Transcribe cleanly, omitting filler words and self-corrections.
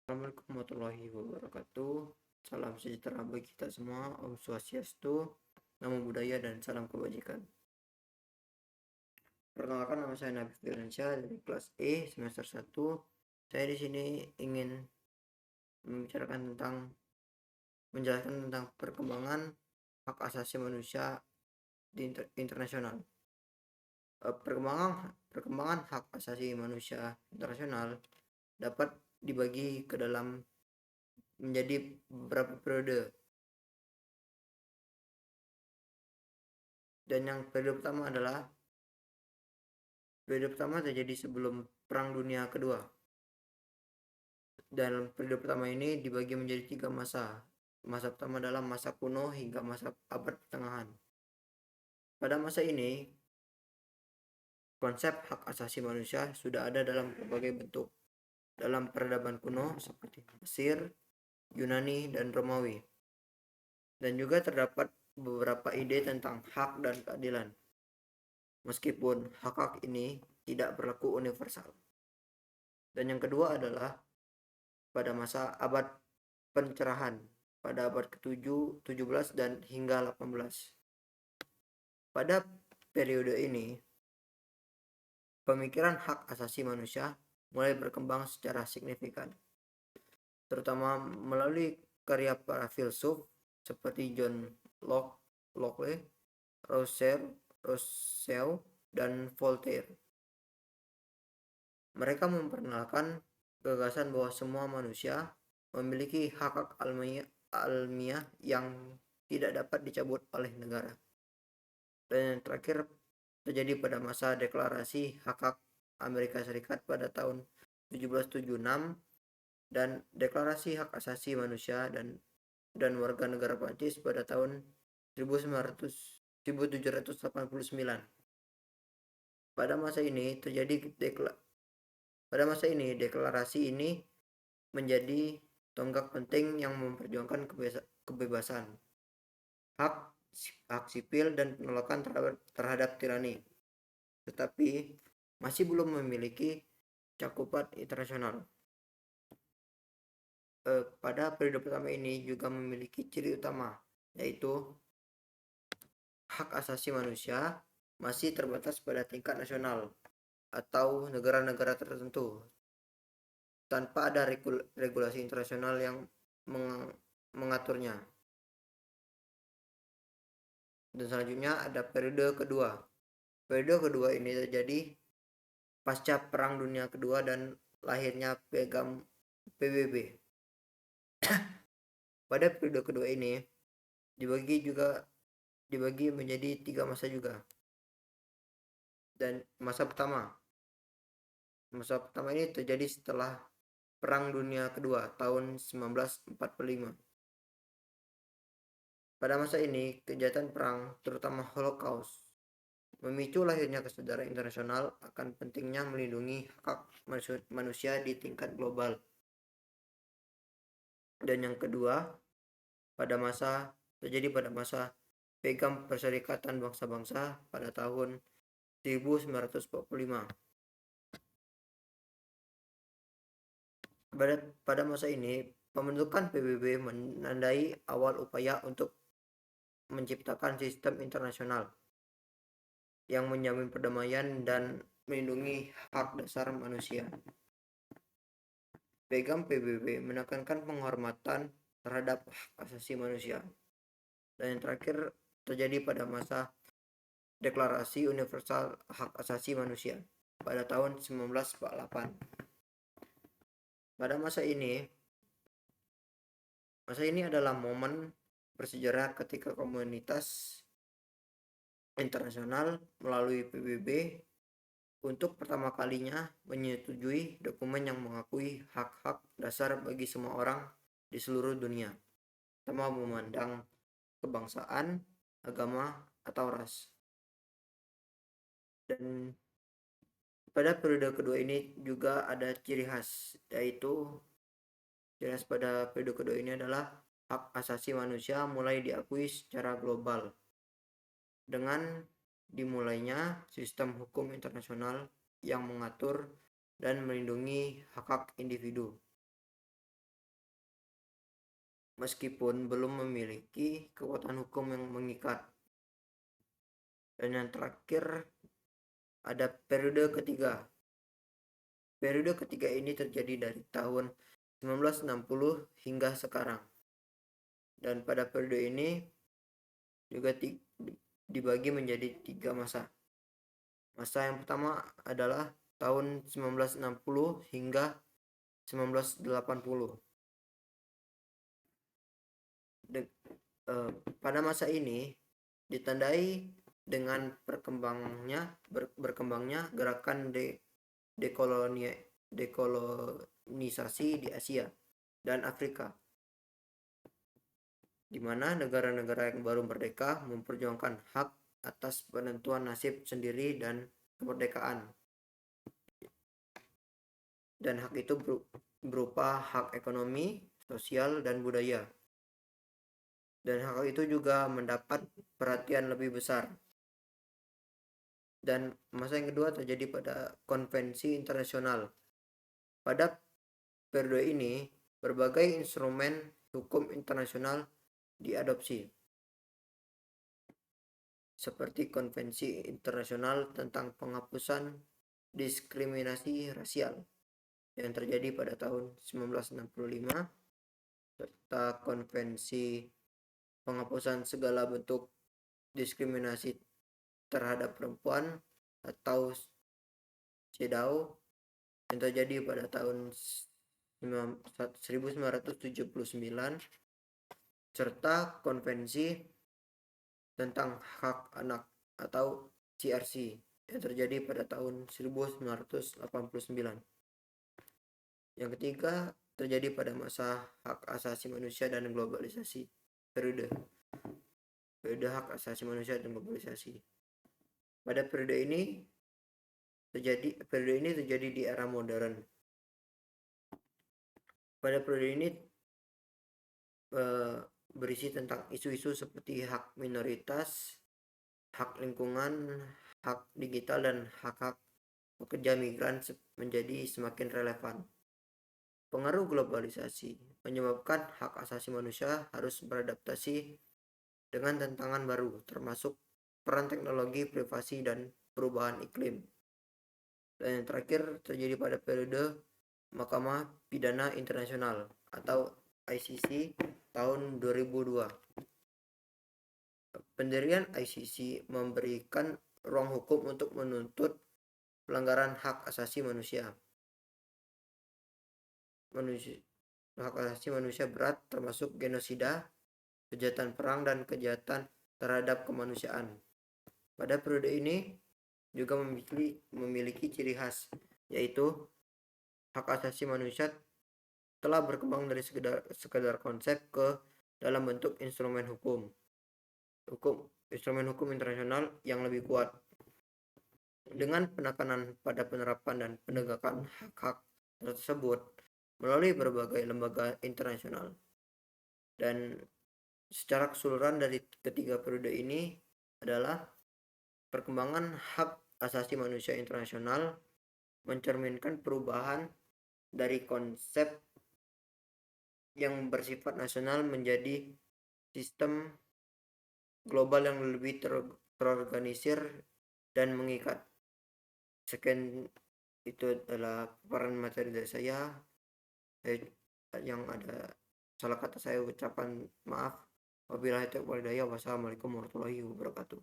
Assalamualaikum warahmatullahi wabarakatuh. Salam sejahtera bagi kita semua. Om Swastiastu, Namo Buddhaya, dan salam kebajikan. Perkenalkan, nama saya Nabi Firmansyah dari kelas E semester 1. Saya di sini ingin menjelaskan tentang perkembangan hak asasi manusia di internasional. Perkembangan hak asasi manusia internasional dapat dibagi ke dalam menjadi beberapa periode. Dan yang periode pertama terjadi sebelum Perang Dunia Kedua. Dalam periode pertama ini dibagi menjadi 3 masa. Masa pertama adalah masa kuno hingga masa abad pertengahan. Pada masa ini, konsep hak asasi manusia sudah ada dalam berbagai bentuk. Dalam peradaban kuno seperti Mesir, Yunani, dan Romawi. Dan juga terdapat beberapa ide tentang hak dan keadilan. Meskipun hak-hak ini tidak berlaku universal. Dan yang kedua adalah pada masa abad pencerahan pada abad ke-7, 17, dan hingga 18. Pada periode ini, pemikiran hak asasi manusia mulai berkembang secara signifikan, terutama melalui karya para filsuf seperti John Locke, Rousseau, dan Voltaire. Mereka memperkenalkan gagasan bahwa semua manusia memiliki hak-hak alamiah yang tidak dapat dicabut oleh negara. Dan yang terakhir terjadi pada masa deklarasi hak-hak Amerika Serikat pada tahun 1776 dan deklarasi hak asasi manusia dan warga negara Prancis pada tahun 1789. Pada masa ini deklarasi ini menjadi tonggak penting yang memperjuangkan kebebasan, hak sipil, dan penolakan terhadap tirani, tetapi masih belum memiliki cakupan internasional. Pada periode pertama ini juga memiliki ciri utama, yaitu hak asasi manusia masih terbatas pada tingkat nasional atau negara-negara tertentu, tanpa ada regulasi internasional yang mengaturnya. Dan selanjutnya ada periode kedua. Periode kedua ini terjadi pasca Perang Dunia Kedua dan lahirnya piagam PBB. Pada periode kedua ini dibagi menjadi 3 masa juga. Dan masa pertama ini terjadi setelah Perang Dunia Kedua tahun 1945. Pada masa ini, kejahatan perang, terutama Holocaust, memicu lahirnya kesadaran internasional akan pentingnya melindungi hak manusia di tingkat global. Dan yang kedua, terjadi pada masa Piagam Perserikatan Bangsa-Bangsa pada tahun 1945. Pada masa ini, pembentukan PBB menandai awal upaya untuk menciptakan sistem internasional yang menjamin perdamaian dan melindungi hak dasar manusia. Piagam PBB menekankan penghormatan terhadap hak asasi manusia. Dan yang terakhir terjadi pada masa Deklarasi Universal Hak Asasi Manusia pada tahun 1948. Pada masa ini adalah momen bersejarah ketika komunitas internasional melalui PBB untuk pertama kalinya menyetujui dokumen yang mengakui hak-hak dasar bagi semua orang di seluruh dunia, tanpa memandang kebangsaan, agama, atau ras. Dan pada periode kedua ini juga ada ciri khas, yaitu ciri khas pada periode kedua ini adalah hak asasi manusia mulai diakui secara global dengan dimulainya sistem hukum internasional yang mengatur dan melindungi hak-hak individu. meskipun belum memiliki kekuatan hukum yang mengikat. Dan yang terakhir ada periode ketiga. Periode ketiga ini terjadi dari tahun 1960 hingga sekarang. Dan pada periode ini juga dibagi menjadi 3 masa. Masa yang pertama adalah tahun 1960 hingga 1980. Pada masa ini ditandai dengan berkembangnya gerakan dekolonisasi di Asia dan Afrika, di mana negara-negara yang baru merdeka memperjuangkan hak atas penentuan nasib sendiri dan kemerdekaan. Dan hak itu berupa hak ekonomi, sosial, dan budaya. Dan hak itu juga mendapat perhatian lebih besar. Dan masa yang kedua terjadi pada konvensi internasional. Pada periode ini, berbagai instrumen hukum internasional diadopsi, seperti Konvensi Internasional tentang Penghapusan Diskriminasi Rasial yang terjadi pada tahun 1965, serta Konvensi Penghapusan Segala Bentuk Diskriminasi Terhadap Perempuan atau CEDAW yang terjadi pada tahun 1979, serta Konvensi tentang Hak Anak atau CRC yang terjadi pada tahun 1989. Yang ketiga terjadi pada masa hak asasi manusia dan globalisasi. Periode hak asasi manusia dan globalisasi. Pada periode ini terjadi di era modern. Pada periode ini berisi tentang isu-isu seperti hak minoritas, hak lingkungan, hak digital, dan hak-hak pekerja migran menjadi semakin relevan. Pengaruh globalisasi menyebabkan hak asasi manusia harus beradaptasi dengan tantangan baru, termasuk peran teknologi, privasi, dan perubahan iklim. Dan yang terakhir terjadi pada periode Mahkamah Pidana Internasional atau ICC tahun 2002. Pendirian ICC memberikan ruang hukum untuk menuntut pelanggaran hak asasi manusia. Hak asasi manusia berat termasuk genosida, kejahatan perang, dan kejahatan terhadap kemanusiaan. Pada periode ini juga memiliki ciri khas, yaitu hak asasi manusia telah berkembang dari sekedar konsep ke dalam bentuk instrumen hukum internasional yang lebih kuat, dengan penekanan pada penerapan dan penegakan hak-hak tersebut melalui berbagai lembaga internasional. Dan secara keseluruhan dari ketiga periode ini adalah perkembangan hak asasi manusia internasional mencerminkan perubahan dari konsep yang bersifat nasional menjadi sistem global yang lebih terorganisir dan mengikat. Sekian, itu adalah paparan materi dari saya. Yang ada salah kata saya ucapan maaf. Wabillahi taufiq wal hidayah. Wassalamualaikum warahmatullahi wabarakatuh.